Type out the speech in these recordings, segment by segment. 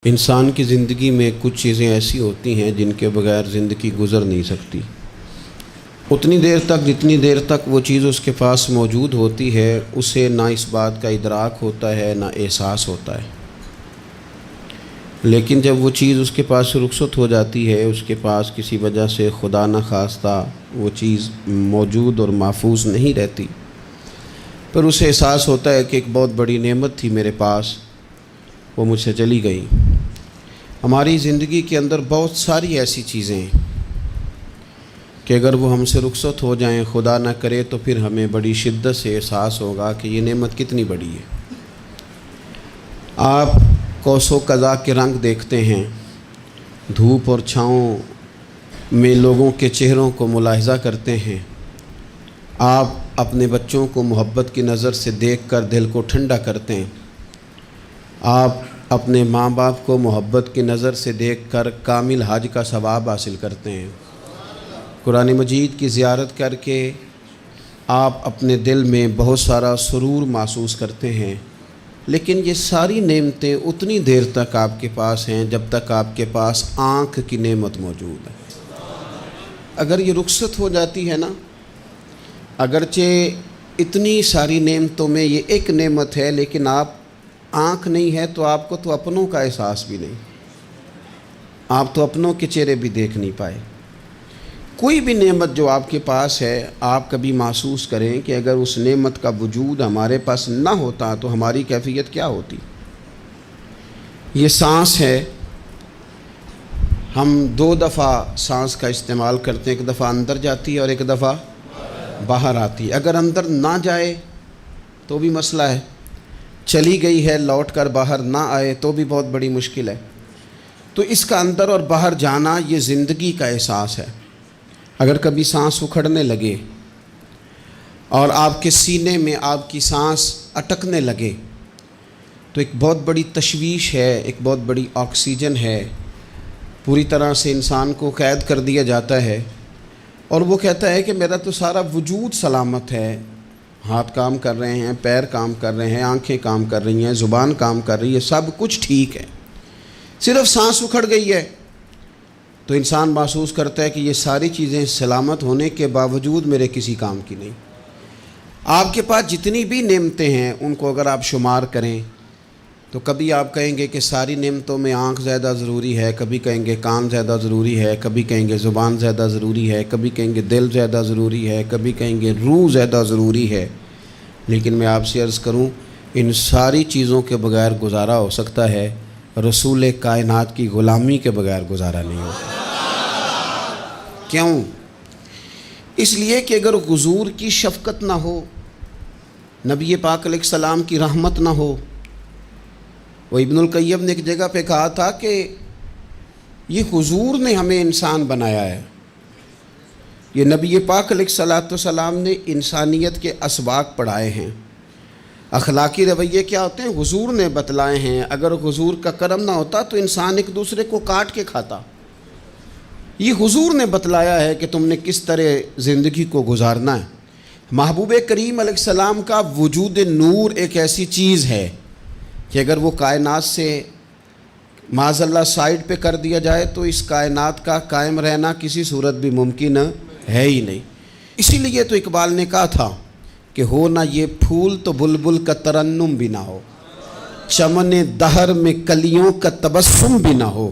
انسان کی زندگی میں کچھ چیزیں ایسی ہوتی ہیں جن کے بغیر زندگی گزر نہیں سکتی۔ اتنی دیر تک جتنی دیر تک وہ چیز اس کے پاس موجود ہوتی ہے اسے نہ اس بات کا ادراک ہوتا ہے نہ احساس ہوتا ہے، لیکن جب وہ چیز اس کے پاس سے رخصت ہو جاتی ہے، اس کے پاس کسی وجہ سے خدا نہ خواستہ وہ چیز موجود اور محفوظ نہیں رہتی، پھر اسے احساس ہوتا ہے کہ ایک بہت بڑی نعمت تھی میرے پاس، وہ مجھ سے چلی گئی۔ ہماری زندگی کے اندر بہت ساری ایسی چیزیں ہیں کہ اگر وہ ہم سے رخصت ہو جائیں، خدا نہ کرے، تو پھر ہمیں بڑی شدت سے احساس ہوگا کہ یہ نعمت کتنی بڑی ہے۔ آپ قوس و قزح کے رنگ دیکھتے ہیں، دھوپ اور چھاؤں میں لوگوں کے چہروں کو ملاحظہ کرتے ہیں، آپ اپنے بچوں کو محبت کی نظر سے دیکھ کر دل کو ٹھنڈا کرتے ہیں، آپ اپنے ماں باپ کو محبت کی نظر سے دیکھ کر کامل حج کا ثواب حاصل کرتے ہیں، قرآن مجید کی زیارت کر کے آپ اپنے دل میں بہت سارا سرور محسوس کرتے ہیں، لیکن یہ ساری نعمتیں اتنی دیر تک آپ کے پاس ہیں جب تک آپ کے پاس آنکھ کی نعمت موجود ہے۔ اگر یہ رخصت ہو جاتی ہے نا، اگرچہ اتنی ساری نعمتوں میں یہ ایک نعمت ہے، لیکن آپ آنکھ نہیں ہے تو آپ کو تو اپنوں کا احساس بھی نہیں، آپ تو اپنوں کے چہرے بھی دیکھ نہیں پائے۔ کوئی بھی نعمت جو آپ کے پاس ہے، آپ کبھی محسوس کریں کہ اگر اس نعمت کا وجود ہمارے پاس نہ ہوتا تو ہماری کیفیت کیا ہوتی۔ یہ سانس ہے، ہم دو دفعہ سانس کا استعمال کرتے ہیں، ایک دفعہ اندر جاتی ہے اور ایک دفعہ باہر آتی ہے۔ اگر اندر نہ جائے تو بھی مسئلہ ہے، چلی گئی ہے لوٹ کر باہر نہ آئے تو بھی بہت بڑی مشکل ہے۔ تو اس کا اندر اور باہر جانا یہ زندگی کا احساس ہے۔ اگر کبھی سانس اکھڑنے لگے اور آپ کے سینے میں آپ کی سانس اٹکنے لگے تو ایک بہت بڑی تشویش ہے، ایک بہت بڑی آکسیجن ہے، پوری طرح سے انسان کو قید کر دیا جاتا ہے، اور وہ کہتا ہے کہ میرا تو سارا وجود سلامت ہے، ہاتھ کام کر رہے ہیں، پیر کام کر رہے ہیں، آنکھیں کام کر رہی ہیں، زبان کام کر رہی ہے، سب کچھ ٹھیک ہے، صرف سانس اکھڑ گئی ہے۔ تو انسان محسوس کرتا ہے کہ یہ ساری چیزیں سلامت ہونے کے باوجود میرے کسی کام کی نہیں۔ آپ کے پاس جتنی بھی نعمتیں ہیں ان کو اگر آپ شمار کریں تو کبھی آپ کہیں گے کہ ساری نعمتوں میں آنکھ زیادہ ضروری ہے، کبھی کہیں گے کان زیادہ ضروری ہے، کبھی کہیں گے زبان زیادہ ضروری ہے، کبھی کہیں گے دل زیادہ ضروری ہے، کبھی کہیں گے روح زیادہ ضروری ہے، لیکن میں آپ سے عرض کروں ان ساری چیزوں کے بغیر گزارا ہو سکتا ہے، رسول کائنات کی غلامی کے بغیر گزارا نہیں ہوتا۔ کیوں؟ اس لیے کہ اگر حضور کی شفقت نہ ہو، نبی پاک علیہ السلام کی رحمت نہ ہو، وہ ابن القیم نے ایک جگہ پہ کہا تھا کہ یہ حضور نے ہمیں انسان بنایا ہے، یہ نبی پاک علیہ السلام نے انسانیت کے اسباق پڑھائے ہیں، اخلاقی رویے کیا ہوتے ہیں حضور نے بتلائے ہیں، اگر حضور کا کرم نہ ہوتا تو انسان ایک دوسرے کو کاٹ کے کھاتا۔ یہ حضور نے بتلایا ہے کہ تم نے کس طرح زندگی کو گزارنا ہے۔ محبوب کریم علیہ السلام کا وجود نور ایک ایسی چیز ہے کہ اگر وہ کائنات سے معاذ اللہ سائڈ پہ کر دیا جائے تو اس کائنات کا قائم رہنا کسی صورت بھی ممکن ہے ہی نہیں۔ اسی لیے تو اقبال نے کہا تھا کہ ہو نہ یہ پھول تو بلبل کا ترنم بھی نہ ہو، چمن دہر میں کلیوں کا تبسم بھی نہ ہو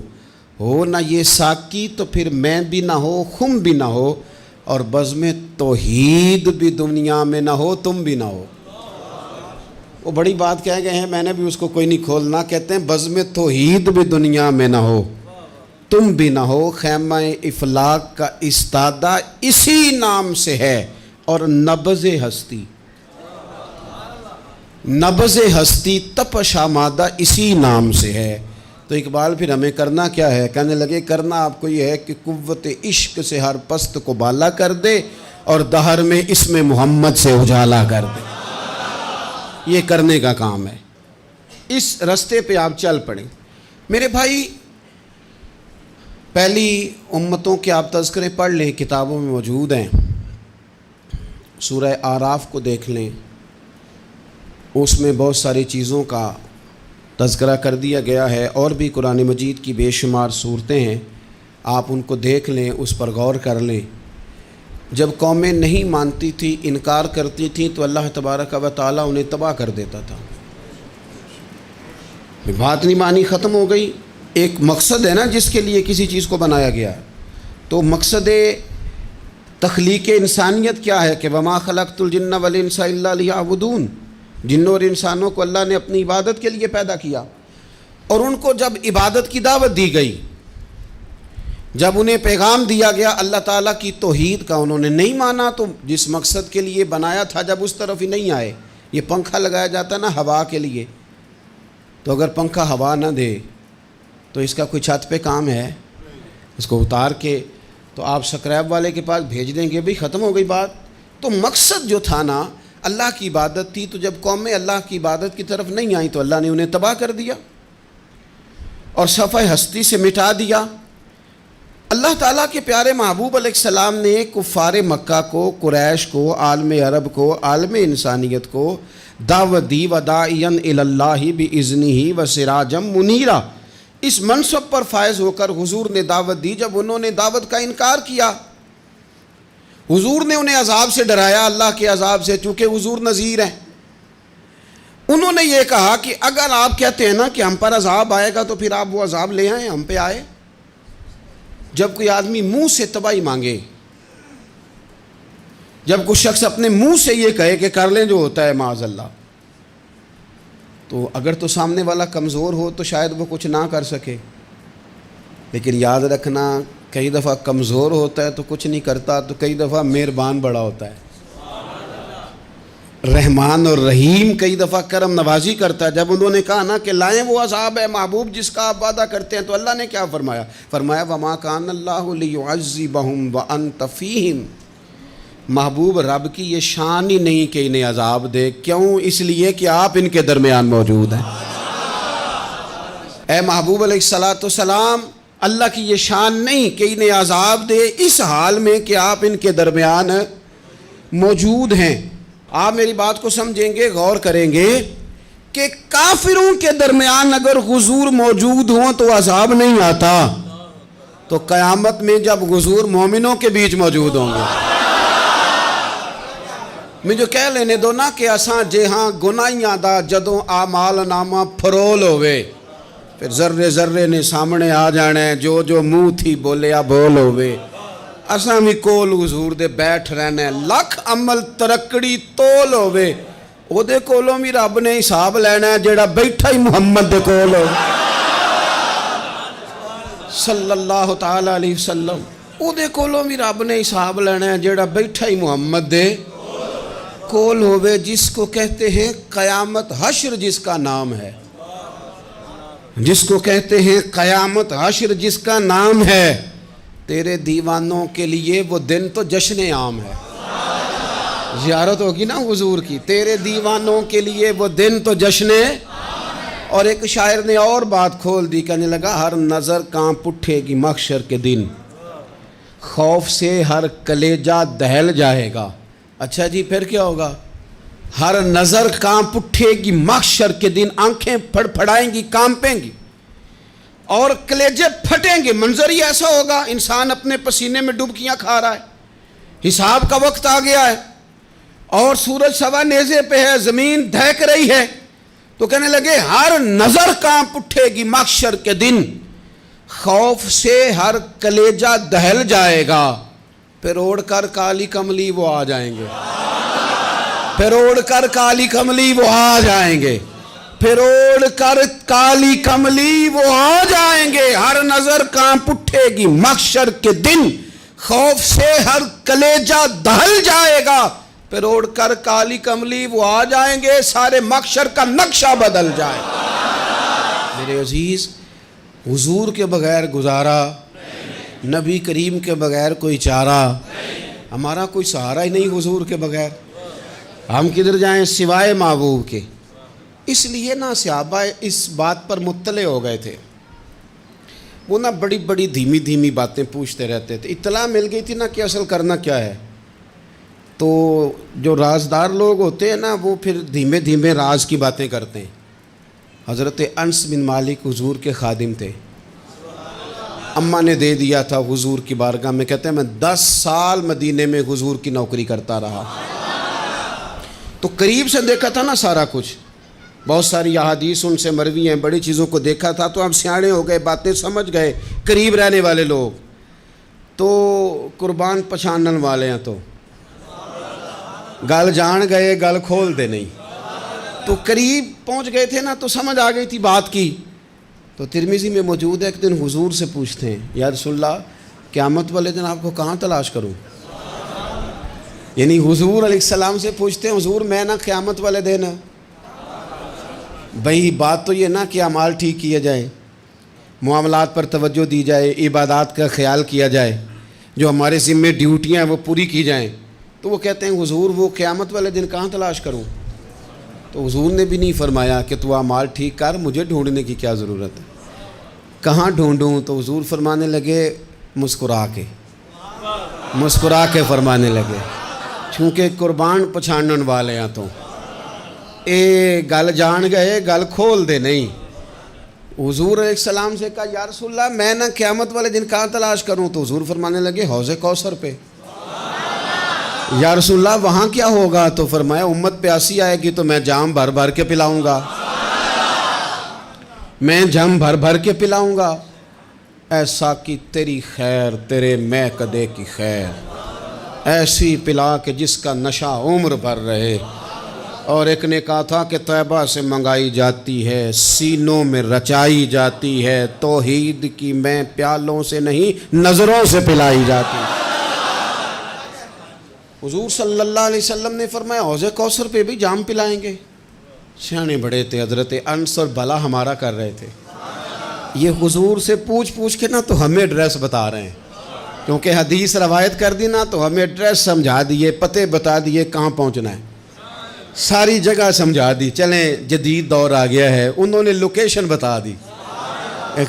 نہ یہ ساقی تو پھر میں بھی نہ ہو، خم بھی نہ ہو، اور بزم توحید بھی دنیا میں نہ ہو، تم بھی نہ ہو۔ وہ بڑی بات کہہ گئے ہیں، میں نے بھی اس کو کوئی نہیں کھولنا، کہتے ہیں بزم توحید بھی دنیا میں نہ ہو، تم بھی نہ ہو، خیمہ افلاق کا استادہ اسی نام سے ہے، اور نبض ہستی تپش آمادہ اسی نام سے ہے۔ تو اقبال پھر ہمیں کرنا کیا ہے؟ کہنے لگے کرنا آپ کو یہ ہے کہ قوت عشق سے ہر پست کو بالا کر دے اور دہر میں اسم محمد سے اجالا کر دے، یہ کرنے کا کام ہے۔ اس رستے پہ آپ چل پڑیں میرے بھائی۔ پہلی امتوں کے آپ تذکرے پڑھ لیں، کتابوں میں موجود ہیں، سورہ اعراف کو دیکھ لیں، اس میں بہت ساری چیزوں کا تذکرہ کر دیا گیا ہے، اور بھی قرآن مجید کی بے شمار صورتیں ہیں، آپ ان کو دیکھ لیں، اس پر غور کر لیں۔ جب قومیں نہیں مانتی تھی، انکار کرتی تھیں، تو اللہ تبارک و تعالیٰ انہیں تباہ کر دیتا تھا۔ بات نہیں مانی، ختم ہو گئی۔ ایک مقصد ہے نا جس کے لیے کسی چیز کو بنایا گیا، تو مقصد تخلیق انسانیت کیا ہے کہ وما خلقت الجن والانس الا لیعبدون، جنوں اور انسانوں کو اللہ نے اپنی عبادت کے لیے پیدا کیا، اور ان کو جب عبادت کی دعوت دی گئی، جب انہیں پیغام دیا گیا اللہ تعالیٰ کی توحید کا، انہوں نے نہیں مانا، تو جس مقصد کے لیے بنایا تھا جب اس طرف ہی نہیں آئے۔ یہ پنکھا لگایا جاتا نا ہوا کے لیے، تو اگر پنکھا ہوا نہ دے تو اس کا کوئی چھت پہ کام ہے؟ اس کو اتار کے تو آپ سکریب والے کے پاس بھیج دیں گے، بھئی ختم ہو گئی بات۔ تو مقصد جو تھا نا اللہ کی عبادت تھی، تو جب قومیں اللہ کی عبادت کی طرف نہیں آئیں تو اللہ نے انہیں تباہ کر دیا اور صفحہ ہستی سے مٹا دیا۔ اللہ تعالیٰ کے پیارے محبوب علیہ السلام نے کفار مکہ کو، قریش کو، عالم عرب کو، عالم انسانیت کو دعوت دی، وداعیا الی اللہ باذنہ وسراجا منیرا۔ اس منصب پر فائز ہو کر حضور نے دعوت دی۔ جب انہوں نے دعوت کا انکار کیا، حضور نے انہیں عذاب سے ڈرایا، اللہ کے عذاب سے، چونکہ حضور نذیر ہیں۔ انہوں نے یہ کہا کہ اگر آپ کہتے ہیں نا کہ ہم پر عذاب آئے گا تو پھر آپ وہ عذاب لے آئیں، ہم پہ آئے۔ جب کوئی آدمی منہ سے تباہی مانگے، جب کوئی شخص اپنے منہ سے یہ کہے کہ کر لیں جو ہوتا ہے معاذ اللہ، تو اگر تو سامنے والا کمزور ہو تو شاید وہ کچھ نہ کر سکے، لیکن یاد رکھنا کئی دفعہ کمزور ہوتا ہے تو کچھ نہیں کرتا، تو کئی دفعہ مہربان بڑا ہوتا ہے، رحمان اور رحیم کئی دفعہ کرم نوازی کرتا ہے۔ جب انہوں نے کہا نا کہ لائیں وہ عذاب ہے محبوب جس کا آپ وعدہ کرتے ہیں، تو اللہ نے کیا فرمایا؟ فرمایا وما کان اللہ لیعذبہم وانت فیہم۔ محبوب رب کی یہ شان ہی نہیں کہ انہیں عذاب دے، کیوں؟ اس لیے کہ آپ ان کے درمیان موجود ہیں۔ اے محبوب علیہ السلام، اللہ کی یہ شان نہیں کہ انہیں عذاب دے اس حال میں کہ آپ ان کے درمیان موجود ہیں۔ آپ میری بات کو سمجھیں گے، غور کریں گے کہ کافروں کے درمیان اگر حضور موجود ہوں تو عذاب نہیں آتا، تو قیامت میں جب حضور مومنوں کے بیچ موجود ہوں گے، مجھے کہہ لینے دو نا کہ اساں جہاں گناہیاں دا جدوں اعمال نامہ پھرول ہوئے، پھر ذرے ذرے نے سامنے آ جانا ہے، جو جو منہ تھی بولیا بول ہوئے، اساں بھی کول حضور دے بیٹھ رہنا ہے، لکھ عمل ترکڑی تول ہوئے، او دے کولوں بھی رب نے حساب لینا ہے جیڑا بیٹھا ہی محمد دے کول ہو صلی اللہ تعالی علیہ وسلم، او دے کولوں بھی رب نے حساب لینا ہے جیڑا بیٹھا ہی محمد دے کول ہوئے، جس کو کہتے ہیں قیامت حشر، جس کا نام ہے، جس کو کہتے ہیں قیامت حشر، جس کا نام ہے۔ تیرے دیوانوں کے لیے وہ دن تو جشن عام ہے، زیارت ہوگی نا حضور کی، تیرے دیوانوں کے لیے وہ دن تو جشن۔ اور ایک شاعر نے اور بات کھول دی، کہنے لگا ہر نظر کانپ اٹھے گی محشر کے دن، خوف سے ہر کلیجہ دہل جائے گا۔ اچھا جی پھر کیا ہوگا؟ ہر نظر کانپ اٹھے گی محشر کے دن، آنکھیں پھڑ پھڑائیں گی، کانپیں گی اور کلیجے پھٹیں گے۔ منظر ہی ایسا ہوگا، انسان اپنے پسینے میں ڈبکیاں کھا رہا ہے، حساب کا وقت آ گیا ہے اور سورج سوا نیزے پہ ہے، زمین دہک رہی ہے، تو کہنے لگے ہر نظر کانپ اٹھے گی محشر کے دن، خوف سے ہر کلیجہ دہل جائے گا، پھر اوڑھ کر کالی کملی وہ آ جائیں گے، پھر اوڑھ کر کالی کملی وہ آ جائیں گے، پھر اوڑھ کر کالی کملی وہ آ جائیں گے، ہر نظر کانپ اٹھے گی محشر کے دن، خوف سے ہر کلیجہ دہل جائے گا، پھر اوڑھ کر کالی کملی وہ آ جائیں گے، سارے محشر کا نقشہ بدل جائے گا۔ میرے عزیز، حضور کے بغیر گزارا، نبی کریم کے بغیر کوئی چارہ، ہمارا کوئی سہارا ہی نہیں حضور کے بغیر، ہم کدھر جائیں سوائے محبوب کے۔ اس لیے نا صحابہ اس بات پر مطلع ہو گئے تھے، وہ نا بڑی بڑی دھیمی دھیمی باتیں پوچھتے رہتے تھے، اطلاع مل گئی تھی نا کہ اصل کرنا کیا ہے، تو جو رازدار لوگ ہوتے ہیں نا وہ پھر دھیمے دھیمے راز کی باتیں کرتے ہیں، حضرت انس بن مالک حضور کے خادم تھے، اماں نے دے دیا تھا حضور کی بارگاہ میں، کہتے ہیں میں 10 سال مدینے میں حضور کی نوکری کرتا رہا، تو قریب سے دیکھا تھا نا سارا کچھ، بہت ساری احادیث ان سے مروی ہیں، بڑی چیزوں کو دیکھا تھا، تو ہم سیانے ہو گئے، باتیں سمجھ گئے، قریب رہنے والے لوگ تو قربان پچھانن والے ہیں، تو گل جان گئے گل کھول دے نہیں، تو قریب پہنچ گئے تھے نا، تو سمجھ آ گئی تھی بات کی۔ تو ترمذی میں موجود ہے، ایک دن حضور سے پوچھتے ہیں یا رسول اللہ قیامت والے دن آپ کو کہاں تلاش کروں؟ یعنی حضور علیہ السلام سے پوچھتے ہیں حضور میں نا قیامت والے دن، بھئی بات تو یہ نا کہ اعمال ٹھیک کیا جائے، معاملات پر توجہ دی جائے، عبادات کا خیال کیا جائے، جو ہمارے ذمے ڈیوٹیاں ہیں وہ پوری کی جائیں، تو وہ کہتے ہیں حضور وہ قیامت والے دن کہاں تلاش کروں؟ تو حضور نے بھی نہیں فرمایا کہ تو اعمال ٹھیک کر، مجھے ڈھونڈنے کی کیا ضرورت ہے، کہاں ڈھونڈوں؟ تو حضور فرمانے لگے مسکرا کے فرمانے لگے، چونکہ قربان پچھانن والے ہیں، تو اے گل جان گئے گل کھول دے نہیں۔ حضور علیہ السلام سے کہا یا رسول اللہ میں نہ قیامت والے دن کہاں تلاش کروں؟ تو حضور فرمانے لگے حوض کوثر پہ۔ یا رسول اللہ وہاں کیا ہوگا؟ تو فرمایا امت پیاسی آئے گی تو میں جام بھر بھر کے پلاؤں گا، میں جام بھر بھر کے پلاؤں گا، ایسا کہ تیری خیر تیرے میں کدے کی خیر، ایسی پلا کہ جس کا نشہ عمر بھر رہے۔ اور ایک نے کہا تھا کہ طیبہ سے منگائی جاتی ہے، سینوں میں رچائی جاتی ہے، توحید کی میں پیالوں سے نہیں نظروں سے پلائی جاتی ہے۔ حضور صلی اللہ علیہ وسلم نے فرمایا حوض کوثر پہ بھی جام پلائیں گے؟ سیانے بڑے تھے حضرت انس، اور بھلا ہمارا کر رہے تھے۔ یہ حضور سے پوچھ کے نا تو ہمیں ایڈریس بتا رہے ہیں، کیونکہ حدیث روایت کر دی نا تو ہمیں ایڈریس سمجھا دیے، پتے بتا دیے کہاں پہنچنا ہے، ساری جگہ سمجھا دی۔ چلیں جدید دور آ گیا ہے، انہوں نے لوکیشن بتا دی،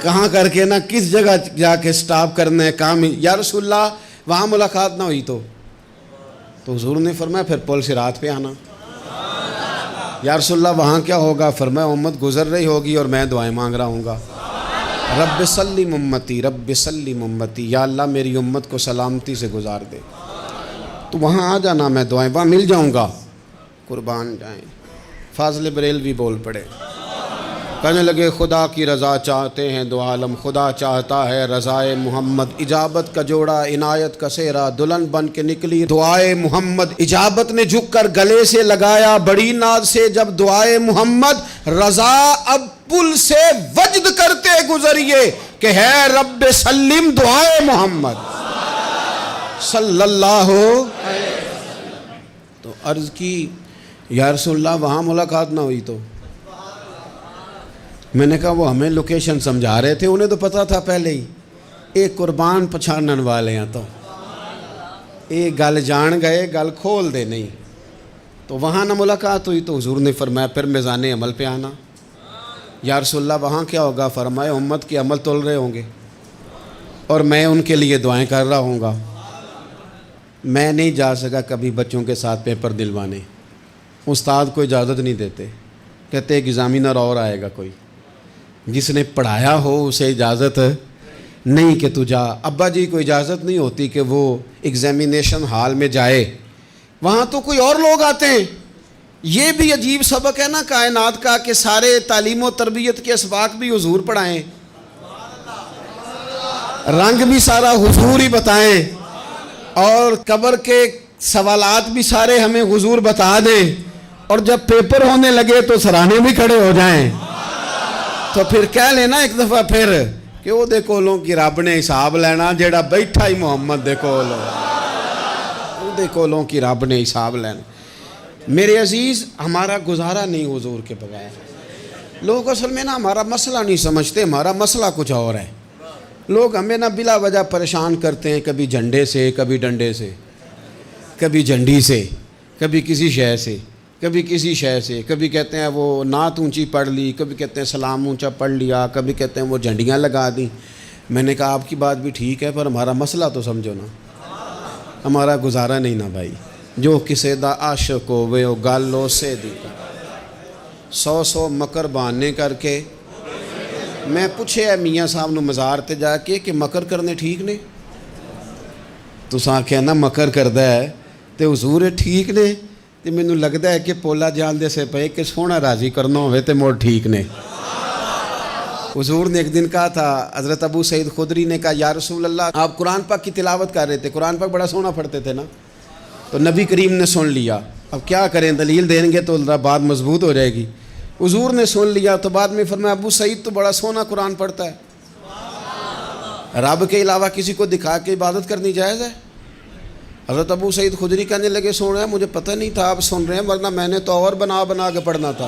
کہاں کر کے نا کس جگہ جا کے سٹاپ کرنا ہے کام۔ یا رسول اللہ وہاں ملاقات نہ ہوئی تو حضور نے فرمایا پھر پل صراط پہ آنا۔ یا رسول اللہ وہاں کیا ہوگا؟ فرمایا امت گزر رہی ہوگی اور میں دعائیں مانگ رہا ہوں گا، رب سلم امتی رب سلم امتی، یا اللہ میری امت کو سلامتی سے گزار دے، تو وہاں آ جانا، میں دعائیں وہاں مل جاؤں گا، قربان جائیں۔ فاضل بریلوی بول پڑے، کہنے لگے خدا کی رضا چاہتے ہیں دو عالم، خدا چاہتا ہے رضائے محمد، اجابت کا جوڑا عنایت کا سہرا، دلہن بن کے نکلی دعائے محمد، اجابت نے جھک کر گلے سے لگایا بڑی ناز سے جب دعائے محمد، رضا اب پل سے وجد کرتے گزریے کہ ہے رب سلم دعائے محمد صلی اللہ علیہ وسلم۔ تو عرض کی یا رسول اللہ وہاں ملاقات نہ ہوئی تو؟ میں نے کہا وہ ہمیں لوکیشن سمجھا رہے تھے، انہیں تو پتا تھا پہلے ہی، ایک قربان پچھانن والے ہیں، تو ایک گل جان گئے گل کھول دے نہیں، تو وہاں نہ ملاقات ہوئی تو حضور نے فرمایا پھر میزان عمل پہ آنا۔ یا رسول اللہ وہاں کیا ہوگا؟ فرمایا امت کے عمل تول رہے ہوں گے اور میں ان کے لیے دعائیں کر رہا ہوں گا۔ میں نہیں جا سکا کبھی بچوں کے ساتھ پیپر دلوانے، استاد کو اجازت نہیں دیتے، کہتے ایک ایگزامینر اور آئے گا کوئی، جس نے پڑھایا ہو اسے اجازت نہیں کہ تو جا۔ ابا جی کو اجازت نہیں ہوتی کہ وہ ایگزامینیشن ہال میں جائے، وہاں تو کوئی اور لوگ آتے ہیں۔ یہ بھی عجیب سبق ہے نا کائنات کا کہ سارے تعلیم و تربیت کے اسباق بھی حضور پڑھائیں، رنگ بھی سارا حضور ہی بتائیں، اور قبر کے سوالات بھی سارے ہمیں حضور بتا دیں، اور جب پیپر ہونے لگے تو سرانے بھی کھڑے ہو جائیں، تو پھر کہہ لینا ایک دفعہ پھر کہ وہ دے کولوں کی رب نے حساب لینا، جیڑا بیٹھا ہی محمد دے کولوں، وہ دے کولوں کی رب نے حساب لینا۔ میرے عزیز ہمارا گزارا نہیں حضور کے بغیر۔ لوگ اصل میں نا ہمارا مسئلہ نہیں سمجھتے، ہمارا مسئلہ کچھ اور ہے۔ لوگ ہمیں نا بلا وجہ پریشان کرتے ہیں، کبھی جھنڈے سے، کبھی ڈنڈے سے، کبھی جھنڈی سے، کبھی کسی شے سے، کبھی کسی شے سے، کبھی کہتے ہیں وہ نعت اونچی پڑھ لی، کبھی کہتے ہیں سلام اونچا پڑھ لیا، کبھی کہتے ہیں وہ جھنڈیاں لگا دیں۔ میں نے کہا آپ کی بات بھی ٹھیک ہے، پر ہمارا مسئلہ تو سمجھو نا، ہمارا گزارا نہیں نا بھائی۔ جو کسے دا عاشق ہووے او گل اسے دی، 100 مکر بہانے کر کے میں پوچھے میاں صاحب نو مزار تے جا کے کہ مکر کرنے ٹھیک نے؟ تساں کہنا مکر کردا ہے تے حضور ٹھیک نے؟ تے مینوں لگدا ہے کہ پولا جان دے سے پے کہ سونا راضی کرنا ہوئے تے موڑ ٹھیک نے۔ حضور نے ایک دن کہا تھا، حضرت ابو سعید خدری نے کہا یا رسول اللہ آپ قرآن پاک کی تلاوت کر رہے تھے، قرآن پاک بڑا سونا پڑھتے تھے نا، تو نبی کریم نے سن لیا، اب کیا کریں دلیل دیں گے تو بات مضبوط ہو جائے گی۔ حضور نے سن لیا تو بعد میں فرمایا ابو سعید تو بڑا سونا قرآن پڑھتا ہے، رب کے علاوہ کسی کو دکھا کے عبادت کرنی جائز ہے؟ حضرت ابو سعید خدری کہنے لگے سن رہے ہیں مجھے پتہ نہیں تھا آپ سن رہے ہیں، ورنہ میں نے تو اور بنا بنا کے پڑھنا تھا۔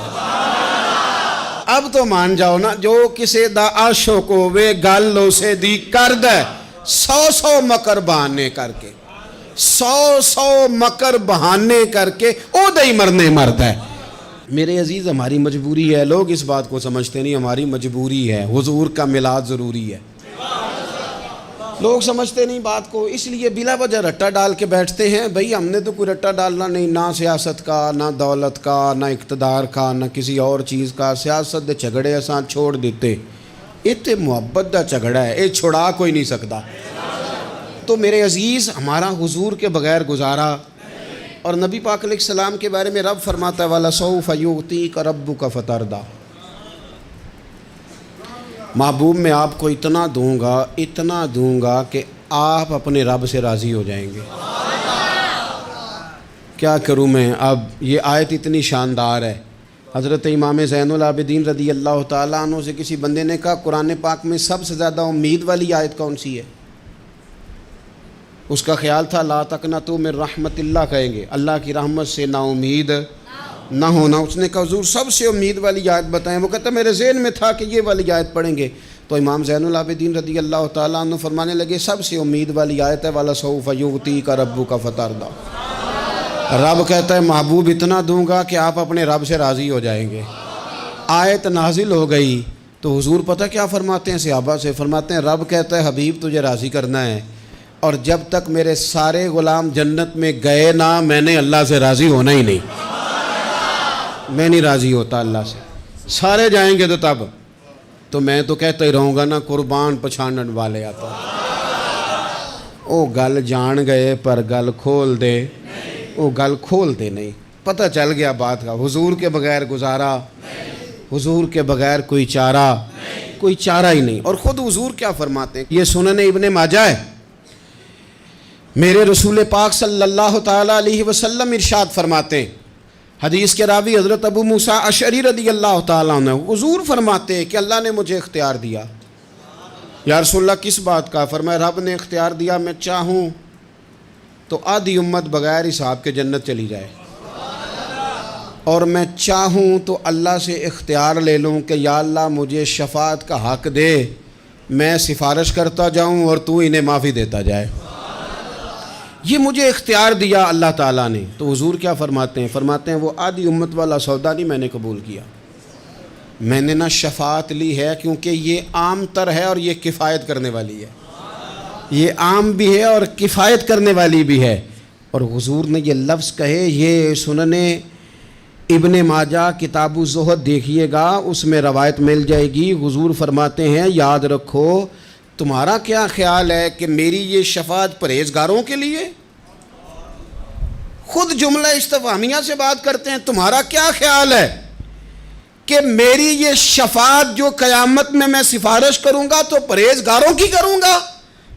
اب تو مان جاؤ نا، جو کسے دا عاشق ہوے گل اسے دی کرد ہے، 100 مکر بہانے کر کے 100 مکر بہانے کر کے او دے ہی مرنے مرد ہے۔ میرے عزیز ہماری مجبوری ہے، لوگ اس بات کو سمجھتے نہیں، ہماری مجبوری ہے، حضور کا میلاد ضروری ہے، لوگ سمجھتے نہیں بات کو، اس لیے بلا وجہ رٹا ڈال کے بیٹھتے ہیں۔ بھئی ہم نے تو کوئی رٹا ڈالنا نہیں، نہ سیاست کا، نہ دولت کا، نہ اقتدار کا، نہ کسی اور چیز کا۔ سیاست دے جھگڑے اساں چھوڑ دیتے، یہ تے محبت دا جھگڑا ہے، یہ چھڑا کوئی نہیں سکتا۔ تو میرے عزیز ہمارا حضور کے بغیر گزارا، اور نبی پاک علیہ السلام کے بارے میں رب فرماتا ہے وَلَسَوْفَ يُعْطِيكَ رَبُّكَ فَتَرْضَىٰ، محبوب میں آپ کو اتنا دوں گا کہ آپ اپنے رب سے راضی ہو جائیں گے۔ کیا کروں میں اب، یہ آیت اتنی شاندار ہے۔ حضرت امام زین العابدین رضی اللہ تعالیٰ عنہ سے کسی بندے نے کہا قرآن پاک میں سب سے زیادہ امید والی آیت کون سی ہے؟ اس کا خیال تھا لا تقنطوا من رحمت اللہ کہیں گے، اللہ کی رحمت سے نا امید نہ ہونا۔ اس نے کہا حضور سب سے امید والی آیت بتائیں، وہ کہتا میرے ذہن میں تھا کہ یہ والی آیت پڑھیں گے، تو امام زین العابدین رضی اللہ تعالیٰ عنہ فرمانے لگے سب سے امید والی آیت ہے وَلَسَوْفَ يُعْطِيكَ رَبُّكَ فَتَرْضَىٰ، رب کہتا ہے محبوب اتنا دوں گا کہ آپ اپنے رب سے راضی ہو جائیں گے۔ آیت نازل ہو گئی تو حضور پتہ کیا فرماتے ہیں صحابہ سے؟ فرماتے ہیں رب کہتا ہے حبیب تجھے راضی کرنا ہے، اور جب تک میرے سارے غلام جنت میں گئے نہ میں نے اللہ سے راضی ہونا ہی نہیں، میں نہیں راضی ہوتا اللہ سے، سارے جائیں گے تو تب تو میں تو کہتا ہی رہوں گا نا قربان پچھانن والے آتا، او گل جان گئے پر گل کھول دے، او گل کھول دے نہیں، پتہ چل گیا بات کا، حضور کے بغیر گزارا، حضور کے بغیر کوئی چارہ ہی نہیں۔ اور خود حضور کیا فرماتے ہیں، یہ سنن ابن ماجہ ہے، میرے رسول پاک صلی اللہ تعالیٰ علیہ وسلم ارشاد فرماتے ہیں، حدیث کے راوی حضرت ابو موسیٰ اشعری رضی اللہ تعالیٰ عنہ، حضور فرماتے ہیں کہ اللہ نے مجھے اختیار دیا۔ یا رسول اللہ کس بات کا؟ فرمایا رب نے اختیار دیا میں چاہوں تو آدھی امت بغیر حساب کے جنت چلی جائے، اور میں چاہوں تو اللہ سے اختیار لے لوں کہ یا اللہ مجھے شفاعت کا حق دے، میں سفارش کرتا جاؤں اور تو انہیں معافی دیتا جائے، یہ مجھے اختیار دیا اللہ تعالیٰ نے۔ تو حضور کیا فرماتے ہیں؟ فرماتے ہیں وہ آدھی امت والا سودا نہیں میں نے قبول کیا، میں نے نہ شفاعت لی ہے کیونکہ یہ عام تر ہے اور یہ کفایت کرنے والی ہے، یہ عام بھی ہے اور کفایت کرنے والی بھی ہے۔ اور حضور نے یہ لفظ کہے، یہ سنن ابن ماجہ کتاب الزہد دیکھیے گا، اس میں روایت مل جائے گی۔ حضور فرماتے ہیں یاد رکھو تمہارا کیا خیال ہے کہ میری یہ شفاعت پرہیزگاروں کے لیے؟ خود جملہ استفہامیہ سے بات کرتے ہیں، تمہارا کیا خیال ہے کہ میری یہ شفاعت جو قیامت میں میں سفارش کروں گا تو پرہیزگاروں کی کروں گا؟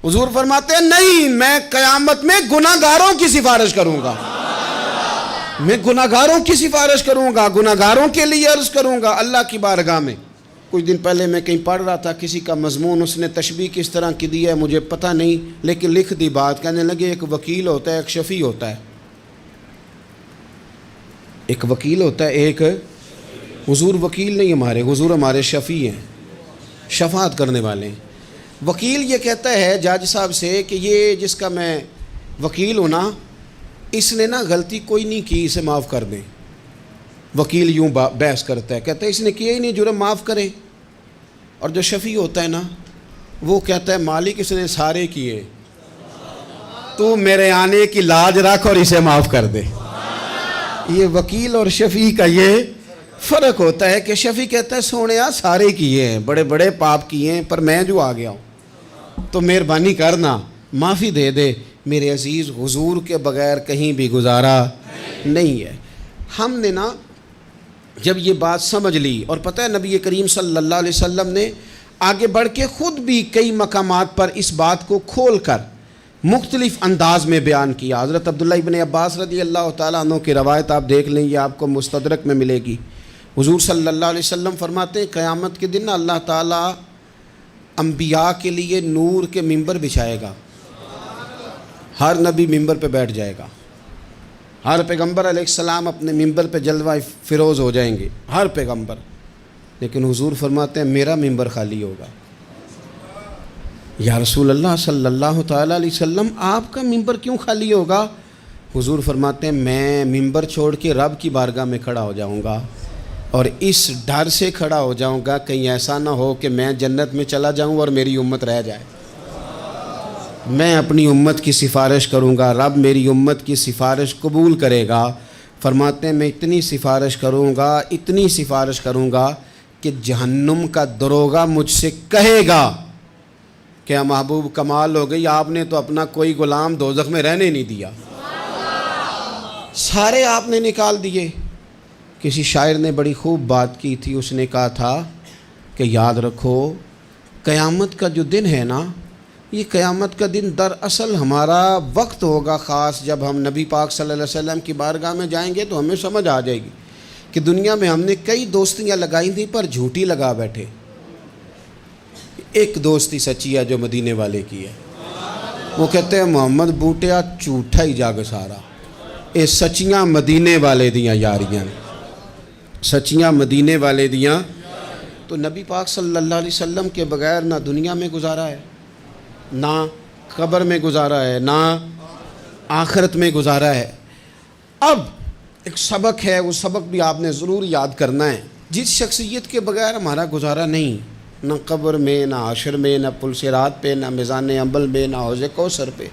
حضور فرماتے ہیں نہیں، میں قیامت میں گناہ گاروں کی سفارش کروں گا، میں گناہ گاروں کی سفارش کروں گا، گناہ گاروں کے لیے عرض کروں گا اللہ کی بارگاہ میں۔ کچھ دن پہلے میں کہیں پڑھ رہا تھا کسی کا مضمون، اس نے تشبیہ کس طرح کی دی ہے مجھے پتہ نہیں، لیکن لکھ دی بات، کہنے لگے ایک وکیل ہوتا ہے ایک شفیع ہوتا ہے، ایک وکیل ہوتا ہے ایک، حضور وکیل نہیں ہمارے، حضور ہمارے شفیع ہیں، شفاعت کرنے والے ہیں۔ وکیل یہ کہتا ہے جج صاحب سے کہ یہ جس کا میں وکیل ہوں نا اس نے نا غلطی کوئی نہیں کی، اسے معاف کر دیں۔ وکیل یوں بحث کرتا ہے، کہتا ہے اس نے کیا ہی نہیں، جرم معاف کریں۔ اور جو شفیع ہوتا ہے نا وہ کہتا ہے مالک اس نے سارے کیے، تو میرے آنے کی لاج رکھ اور اسے معاف کر دے۔ یہ وکیل اور شفیع کا یہ فرق ہوتا ہے کہ شفیع کہتا ہے سونے سارے کیے ہیں، بڑے بڑے پاپ کیے ہیں، پر میں جو آ گیا ہوں تو مہربانی کرنا معافی دے دے۔ میرے عزیز، حضور کے بغیر کہیں بھی گزارا نہیں ہے۔ ہم نے نا جب یہ بات سمجھ لی، اور پتہ ہے نبی کریم صلی اللہ علیہ وسلم نے آگے بڑھ کے خود بھی کئی مقامات پر اس بات کو کھول کر مختلف انداز میں بیان کیا۔ حضرت عبداللہ ابن عباس رضی اللہ تعالیٰ عنہ کی روایت آپ دیکھ لیں، یہ آپ کو مستدرک میں ملے گی۔ حضور صلی اللہ علیہ وسلم فرماتے ہیں قیامت کے دن اللہ تعالیٰ انبیاء کے لیے نور کے ممبر بچھائے گا، ہر نبی ممبر پہ بیٹھ جائے گا، ہر پیغمبر علیہ السلام اپنے ممبر پہ جلوہ فروز ہو جائیں گے، ہر پیغمبر۔ لیکن حضور فرماتے ہیں میرا ممبر خالی ہوگا۔ یا رسول اللہ صلی اللہ تعالیٰ علیہ وسلم آپ کا ممبر کیوں خالی ہوگا؟ حضور فرماتے ہیں میں ممبر چھوڑ کے رب کی بارگاہ میں کھڑا ہو جاؤں گا، اور اس ڈر سے کھڑا ہو جاؤں گا کہیں ایسا نہ ہو کہ میں جنت میں چلا جاؤں اور میری امت رہ جائے۔ میں اپنی امت کی سفارش کروں گا، رب میری امت کی سفارش قبول کرے گا۔ فرماتے ہیں میں اتنی سفارش کروں گا، اتنی سفارش کروں گا کہ جہنم کا دروغہ مجھ سے کہے گا کہ محبوب کمال ہو گئی، آپ نے تو اپنا کوئی غلام دوزخ میں رہنے نہیں دیا، سارے آپ نے نکال دیے۔ کسی شاعر نے بڑی خوب بات کی تھی، اس نے کہا تھا کہ یاد رکھو قیامت کا جو دن ہے نا، یہ قیامت کا دن دراصل ہمارا وقت ہوگا خاص، جب ہم نبی پاک صلی اللہ علیہ وسلم کی بارگاہ میں جائیں گے تو ہمیں سمجھ آ جائے گی کہ دنیا میں ہم نے کئی دوستیاں لگائی تھیں پر جھوٹی لگا بیٹھے۔ ایک دوستی سچی ہے جو مدینے والے کی ہے، وہ کہتے ہیں محمد بوٹیا جھوٹا ہی جاگ سارا، یہ سچیاں مدینے والے دیاں یاریاں، سچیاں مدینے والے دیاں۔ تو نبی پاک صلی اللہ علیہ وسلم کے بغیر نہ دنیا میں گزارا ہے، نہ قبر میں گزارا ہے، نہ آخرت میں گزارا ہے۔ اب ایک سبق ہے، وہ سبق بھی آپ نے ضرور یاد کرنا ہے۔ جس شخصیت کے بغیر ہمارا گزارا نہیں، نہ قبر میں، نہ حشر میں، نہ پل صراط پہ، نہ میزان عمل میں، نہ حوض کوثر پہ،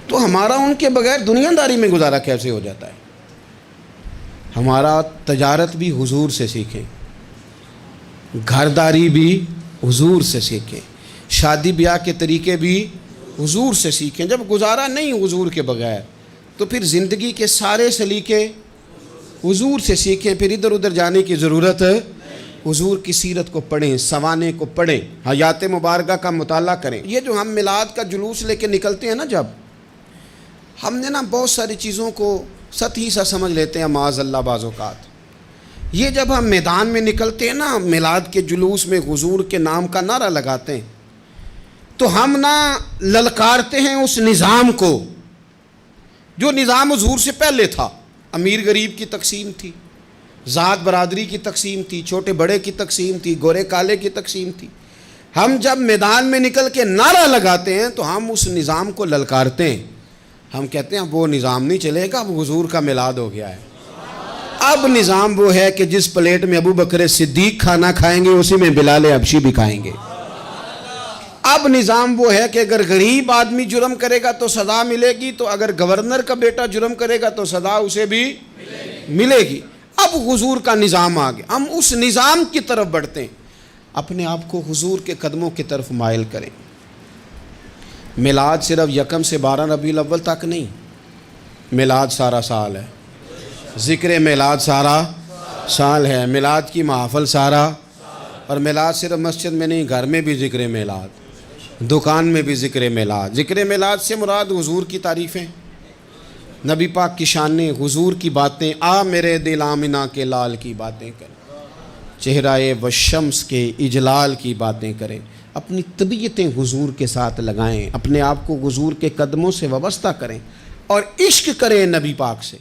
تو ہمارا ان کے بغیر دنیا داری میں گزارا کیسے ہو جاتا ہے؟ ہمارا تجارت بھی حضور سے سیکھیں، گھرداری بھی حضور سے سیکھیں، شادی بیاہ کے طریقے بھی حضور سے سیکھیں۔ جب گزارا نہیں حضور کے بغیر تو پھر زندگی کے سارے سلیقے حضور سے سیکھیں، پھر ادھر ادھر جانے کی ضرورت ہے۔ حضور کی سیرت کو پڑھیں، سوانے کو پڑھیں، حیات مبارکہ کا مطالعہ کریں۔ یہ جو ہم میلاد کا جلوس لے کے نکلتے ہیں نا، جب ہم نے نا بہت ساری چیزوں کو سطحی سا سمجھ لیتے ہیں معاذ اللہ بعض اوقات۔ یہ جب ہم میدان میں نکلتے ہیں نا، میلاد کے جلوس میں حضور کے نام کا نعرہ لگاتے ہیں، تو ہم نا للکارتے ہیں اس نظام کو جو نظام حضور سے پہلے تھا۔ امیر غریب کی تقسیم تھی، ذات برادری کی تقسیم تھی، چھوٹے بڑے کی تقسیم تھی، گورے کالے کی تقسیم تھی۔ ہم جب میدان میں نکل کے نعرہ لگاتے ہیں تو ہم اس نظام کو للکارتے ہیں، ہم کہتے ہیں وہ نظام نہیں چلے گا، اب حضور کا میلاد ہو گیا ہے۔ اب نظام وہ ہے کہ جس پلیٹ میں ابو بکر صدیق کھانا کھائیں گے اسی میں بلال حبشی بھی کھائیں گے۔ اب نظام وہ ہے کہ اگر غریب آدمی جرم کرے گا تو سزا ملے گی، تو اگر گورنر کا بیٹا جرم کرے گا تو سزا اسے بھی ملے گی۔ اب حضور کا نظام آ گیا، ہم اس نظام کی طرف بڑھتے ہیں۔ اپنے آپ کو حضور کے قدموں کی طرف مائل کریں۔ میلاد صرف 1 سے 12 ربیع الاول تک نہیں، میلاد سارا سال ہے، ذکر میلاد سارا سال ہے، میلاد کی محفل سارا، اور میلاد صرف مسجد میں نہیں، گھر میں بھی ذکر میلاد، دکان میں بھی ذکر میلاد۔ ذکر میلاد سے مراد حضور کی تعریفیں، نبی پاک کی شانیں، حضور کی باتیں، آ میرے دل آمنہ کے لال کی باتیں کریں، چہرہ والشمس کے اجلال کی باتیں کریں، اپنی طبیعتیں حضور کے ساتھ لگائیں، اپنے آپ کو حضور کے قدموں سے وابستہ کریں اور عشق کریں نبی پاک سے۔